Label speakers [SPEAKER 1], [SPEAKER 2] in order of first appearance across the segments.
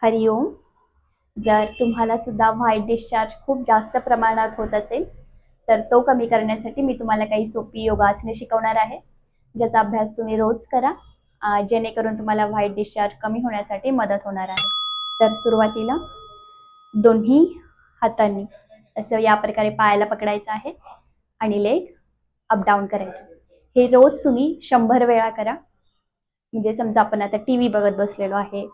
[SPEAKER 1] हरिओम. जर तुम्हाला सुद्धा व्हाईट डिस्चार्ज खूप जास्त प्रमाणात होत असेल तर तो कमी करण्यासाठी मी तुम्हाला काही सोपी योगासने शिकवणार आहे, ज्याचा अभ्यास तुम्ही रोज करा, जेणेकरून तुम्हाला व्हाईट डिस्चार्ज कमी होण्यासाठी मदत होणार आहे. तर सुरुवातीला दोन्ही हातांनी असं या प्रकारे पायाला पकडायचं आहे आणि लेग अप डाऊन करायचं. हे रोज तुम्ही 100 वेळा करा. म्हणजे समजा आपण आता टीव्ही बघत बसलेलो आहे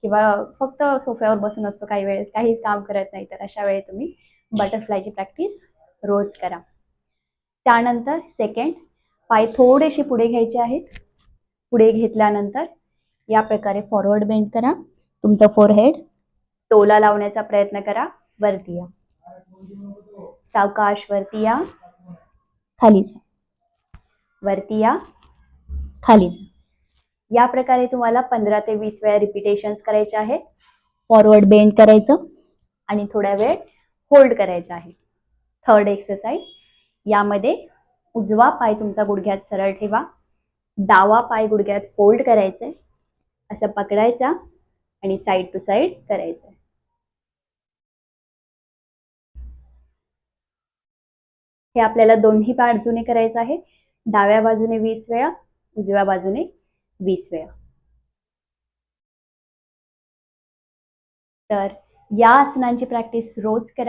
[SPEAKER 1] किंवा फक्त सोफ्यावर बसून असतो, काही वेळेस काहीच काम करत नाही, तर अशा वेळी तुम्ही बटरफ्लायची प्रॅक्टिस रोज करा. त्यानंतर सेकंड, पाय थोडेसे पुढे घ्यायचे आहेत. पुढे घेतल्यानंतर या प्रकारे फॉरवर्ड बेंड करा. तुमचा फोरहेड टोला लावण्याचा प्रयत्न करा. वरती या, सावकाश वरती या, खाली जा, वरती या, खाली जा. या प्रकारे तुम्हाला 15 ते 20 वेळा रिपिटेशन्स करायचे आहे. फॉरवर्ड बेंड करायचं आणि थोड्या वेळ होल्ड करायचं आहे. थर्ड एक्सरसाइज, यामध्ये उजवा पाय तुमचा गुडघ्यात सरळ ठेवा, डावा पाय गुडघ्यात फोल्ड करायचंय, असं पकडायचा आणि साइड टू साइड करायचंय. हे आपल्याला दोन्ही बाजूने करायचं आहे. डाव्या बाजूने 20 वेळा, उजव्या बाजूने 20 वेळा. तर या आसनांची प्रॅक्टिस रोज करा.